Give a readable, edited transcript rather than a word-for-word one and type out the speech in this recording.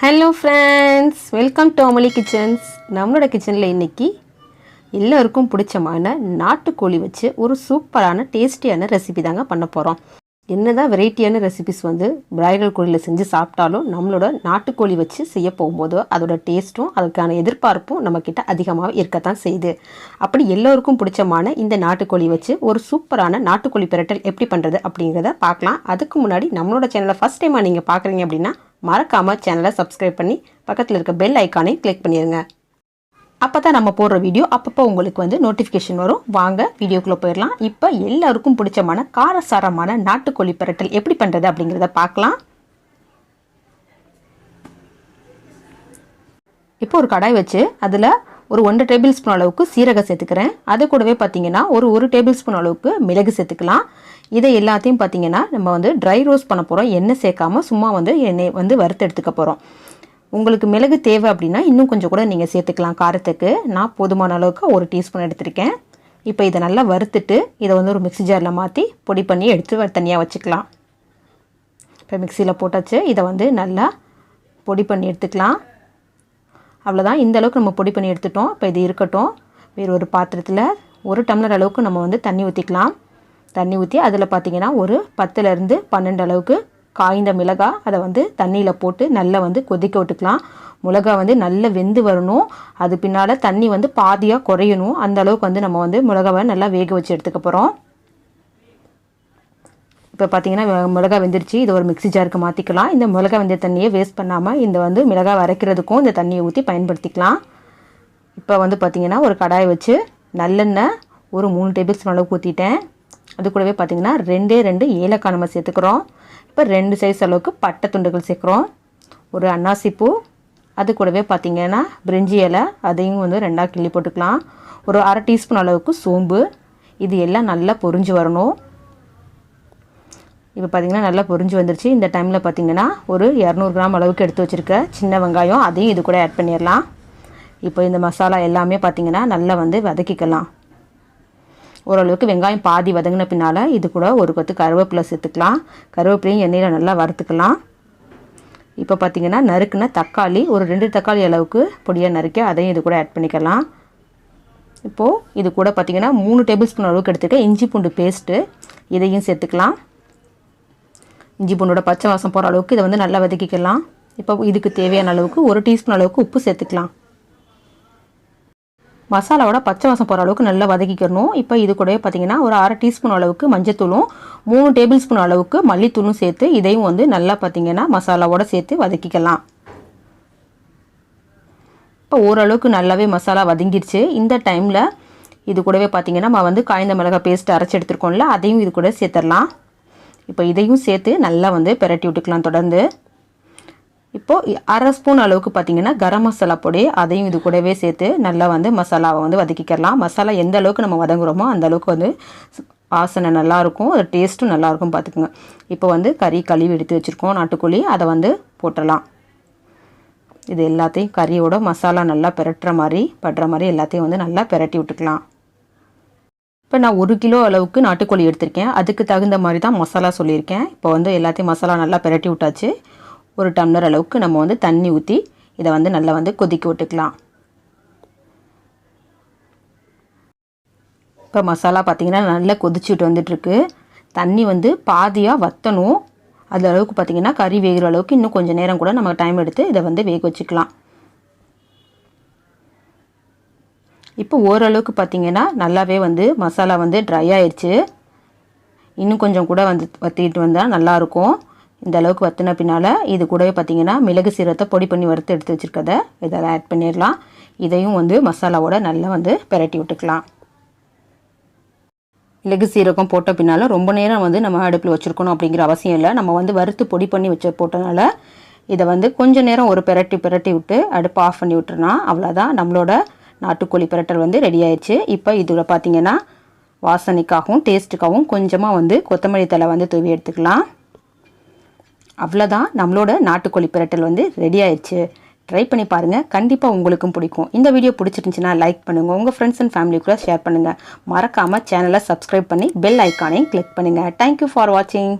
Hello friends, welcome to amalikitchens. நம்மளோட கிச்சனில் இன்றைக்கி எல்லோருக்கும் பிடிச்சமான நாட்டுக்கோழி வச்சு ஒரு சூப்பரான டேஸ்டியான ரெசிபி தாங்க பண்ண போகிறோம். என்னதான் வெரைட்டியான ரெசிபிஸ் பிராய்லர் கோழியில் செஞ்சு சாப்பிட்டாலும் நம்மளோட நாட்டுக்கோழி வச்சு செய்ய போகும்போதோ அதோட டேஸ்ட்டும் அதுக்கான எதிர்பார்ப்பும் நம்மக்கிட்ட அதிகமாக இருக்கத்தான் செய்யுது. அப்படி எல்லோருக்கும் பிடிச்சமான இந்த நாட்டுக்கோழி வச்சு ஒரு சூப்பரான நாட்டுக்கோழி பிரட்டல் எப்படி பண்ணுறது அப்படிங்கிறத பார்க்கலாம். அதுக்கு முன்னாடி நம்மளோட சேனலை ஃபஸ்ட் டைமாக நீங்கள் பார்க்குறீங்க அப்படின்னா மறக்காமல் சேனலை சப்ஸ்கிரைப் பண்ணி பக்கத்தில் இருக்க பெல் ஐக்கானை கிளிக் பண்ணிடுங்க. அப்போ தான் நம்ம போடுற வீடியோ அப்பப்போ உங்களுக்கு நோட்டிஃபிகேஷன் வரும். வாங்க வீடியோக்குள்ளே போயிடலாம். இப்போ எல்லாருக்கும் பிடிச்சமான காரசாரமான நாட்டுக்கோழி பிரட்டல் எப்படி பண்ணுறது அப்படிங்கிறத பார்க்கலாம். இப்போ ஒரு கடாய் வச்சு அதில் ஒரு 1 டேபிள் ஸ்பூன் அளவுக்கு சீரகம் சேர்த்துக்கிறேன். அது கூடவே பார்த்தீங்கன்னா ஒரு டேபிள் ஸ்பூன் அளவுக்கு மிளகு சேர்த்துக்கலாம். இதை எல்லாத்தையும் பார்த்தீங்கன்னா நம்ம ட்ரை ரோஸ்ட் பண்ண போகிறோம். எண்ணெய் சேர்க்காம சும்மா எண்ணெய் வறுத்து எடுத்துக்க போகிறோம். உங்களுக்கு மிளகு தேவை அப்படின்னா இன்னும் கொஞ்சம் கூட நீங்கள் சேர்த்துக்கலாம் காரத்துக்கு. நான் போதுமான அளவுக்கு 1 டீஸ்பூன் எடுத்திருக்கேன். இப்போ இதை நல்லா வறுத்துட்டு இதை ஒரு மிக்ஸி ஜாரில் மாற்றி பொடி பண்ணி எடுத்து தனியாக வச்சுக்கலாம். இப்போ மிக்சியில் போட்டாச்சு. இதை நல்லா பொடி பண்ணி எடுத்துக்கலாம். அவ்வளோதான், இந்த அளவுக்கு நம்ம பொடி பண்ணி எடுத்துட்டோம். இப்போ இது இருக்கட்டும். வேறு ஒரு பாத்திரத்தில் 1 டம்ளர் அளவுக்கு நம்ம தண்ணி ஊற்றிக்கலாம். தண்ணி ஊற்றி அதில் பார்த்திங்கன்னா ஒரு 10லேருந்து 12 அளவுக்கு காய்ந்த மிளகாய் அதை தண்ணியில் போட்டு நல்லா கொதிக்க விட்டுக்கலாம். மிளகா நல்லா வெந்து வரணும். அது பின்னால் தண்ணி பாதியாக குறையணும். அந்த அளவுக்கு நம்ம மிளகாவை நல்லா வேக வச்சு எடுத்துக்க போகிறோம். இப்போ பார்த்திங்கன்னா மிளகாய் வெந்துருச்சு. இதை ஒரு மிக்ஸி ஜாருக்கு மாற்றிக்கலாம். இந்த மிளகாய் வெந்த தண்ணியை வேஸ்ட் பண்ணாமல் இந்த மிளகாய் அரைக்கிறதுக்கும் இந்த தண்ணியை ஊற்றி பயன்படுத்திக்கலாம். இப்போ பார்த்திங்கன்னா ஒரு கடாயை வச்சு நல்லெண்ணெய் ஒரு 3 டேபிள் ஸ்பூன் அளவுக்கு ஊற்றிட்டேன். அது கூடவே பார்த்திங்கன்னா 2 ஏலக்காய் நம்ம சேர்த்துக்கிறோம். இப்போ 2 சைஸ் அளவுக்கு பட்டை துண்டுகள் சேர்க்குறோம். ஒரு அன்னாசிப்பூ, அது கூடவே பார்த்திங்கன்னா பிரிஞ்சி இலை, அதையும் 2ஆக கிள்ளி போட்டுக்கலாம். ஒரு அரை டீஸ்பூன் அளவுக்கு சோம்பு. இது எல்லாம் நல்லா பொரிஞ்சு வரணும். இப்போ பார்த்திங்கன்னா நல்லா பொரிஞ்சு வந்துருச்சு. இந்த டைமில் பார்த்திங்கன்னா ஒரு 200 கிராம் அளவுக்கு எடுத்து வச்சுருக்க சின்ன வெங்காயம், அதையும் இது கூட ஆட் பண்ணிடலாம். இப்போ இந்த மசாலா எல்லாமே பார்த்திங்கன்னா நல்லா வதக்கிக்கலாம். ஓரளவுக்கு வெங்காயம் பாதி வதங்கின பின்னால் இது கூட ஒரு கொத்து கருவேப்பிலை சேர்த்துக்கலாம். கருவேப்பிலையும் எண்ணெயில் நல்லா வறுத்துக்கலாம். இப்போ பார்த்திங்கன்னா நறுக்குன தக்காளி, ஒரு 2 தக்காளி அளவுக்கு பொடியாக நறுக்கி அதையும் இது கூட ஆட் பண்ணிக்கலாம். இப்போது இது கூட பார்த்திங்கன்னா 3 டேபிள் ஸ்பூன் அளவுக்கு எடுத்துக்க இஞ்சி பூண்டு பேஸ்ட்டு, இதையும் சேர்த்துக்கலாம். இஞ்சி பூண்டோட பச்சை வாசம் போகிற அளவுக்கு இதை நல்லா வதக்கிக்கலாம். இப்போ இதுக்கு தேவையான அளவுக்கு 1 டீஸ்பூன் அளவுக்கு உப்பு சேர்த்துக்கலாம். மசாலாவோட பச்சை வாசம் போகிற அளவுக்கு நல்லா வதக்கிக்கணும். இப்போ இது கூடவே பார்த்திங்கன்னா ஒரு அரை டீஸ்பூன் அளவுக்கு மஞ்சத்தூளும் 3 டேபிள் ஸ்பூன் அளவுக்கு மல்லித்தூளும் சேர்த்து இதையும் நல்லா பார்த்திங்கன்னா மசாலாவோட சேர்த்து வதக்கிக்கலாம். இப்போ ஓரளவுக்கு நல்லாவே மசாலா வதங்கிடுச்சு. இந்த டைமில் இது கூடவே பார்த்திங்கன்னா நம்ம காய்ந்த மிளகாய் பேஸ்ட்டு அரைச்சி எடுத்துருக்கோம்ல, அதையும் இது கூட சேர்த்துடலாம். இப்போ இதையும் சேர்த்து நல்லா பிரட்டி விட்டுக்கலாம் தொடர்ந்து. இப்போது அரை ஸ்பூன் அளவுக்கு பார்த்திங்கன்னா கரம் மசாலா பொடி, அதையும் இது கூடவே சேர்த்து நல்லா மசாலாவை வதக்கிக்கலாம். மசாலா எந்த அளவுக்கு நம்ம வதங்குறோமோ அந்த அளவுக்கு வாசனை நல்லாயிருக்கும், அது டேஸ்ட்டும் நல்லாயிருக்கும் பார்த்துக்குங்க. இப்போ கறி கழுவி எடுத்து வச்சுருக்கோம் நாட்டுக்கோழி, அதை போட்டுடலாம். இது எல்லாத்தையும் கறியோட மசாலா நல்லா படுற மாதிரி எல்லாத்தையும் நல்லா பிரட்டி விட்டுக்கலாம். இப்போ நான் 1 கிலோ அளவுக்கு நாட்டுக்கோழி எடுத்திருக்கேன். அதுக்கு தகுந்த மாதிரி தான் மசாலா சொல்லியிருக்கேன். இப்போ எல்லாத்தையும் மசாலா நல்லா பிரட்டி விட்டாச்சு. 1 டம்ளர் அளவுக்கு நம்ம தண்ணி ஊற்றி இதை நல்லா கொதிக்க விட்டுக்கலாம். இப்போ மசாலா பார்த்திங்கன்னா நல்லா கொதிச்சுட்டு வந்துட்டுருக்கு. தண்ணி பாதியாக வற்றணும். அது அளவுக்கு பார்த்திங்கன்னா கறி வேகிற அளவுக்கு இன்னும் கொஞ்சம் நேரம் கூட நம்ம டைம் எடுத்து இதை வேக வச்சுக்கலாம். இப்போ ஓரளவுக்கு பார்த்திங்கன்னா நல்லாவே மசாலா ட்ரை ஆயிடுச்சு. இன்னும் கொஞ்சம் கூட வற்றிட்டு வந்தால் நல்லாயிருக்கும். இந்த அளவுக்கு வற்றின பின்னால் இது கூடவே பார்த்திங்கன்னா மிளகு சீரகத்தை பொடி பண்ணி வறுத்து எடுத்து வச்சுருக்கதை இதெல்லாம் ஆட் பண்ணிடலாம். இதையும் மசாலாவோட நல்லா பிரட்டி விட்டுக்கலாம். மிளகு சீரகம் போட்ட பின்னால் ரொம்ப நேரம் நம்ம அடுப்பில் வச்சுருக்கணும் அப்படிங்கிற அவசியம் இல்லை. நம்ம வறுத்து பொடி பண்ணி போட்டனால இதை கொஞ்சம் நேரம் ஒரு பிரட்டி விட்டு அடுப்பை ஆஃப் பண்ணி விட்டுருனா அவ்வளோதான், நம்மளோட நாட்டுக்கோழி பிரட்டல் ரெடி ஆயிடுச்சு. இப்போ இதில் பார்த்திங்கன்னா வாசனைக்காகவும் டேஸ்ட்டுக்காகவும் கொஞ்சமாக கொத்தமல்லி தழை தூவி எடுத்துக்கலாம். அவ்வளோதான், நம்மளோட நாட்டுக்கோழி பிரட்டல் ரெடி ஆயிடுச்சு. ட்ரை பண்ணி பாருங்கள், கண்டிப்பாக உங்களுக்கும் பிடிக்கும். இந்த வீடியோ பிடிச்சிருந்துச்சுன்னா லைக் பண்ணுங்கள், உங்கள் ஃப்ரெண்ட்ஸ் அண்ட் ஃபேமிலி கூட ஷேர் பண்ணுங்கள். மறக்காமல் சேனலை சப்ஸ்கிரைப் பண்ணி பெல் ஐக்கானையும் கிளிக் பண்ணுங்கள். தேங்க்யூ ஃபார் வாட்சிங்.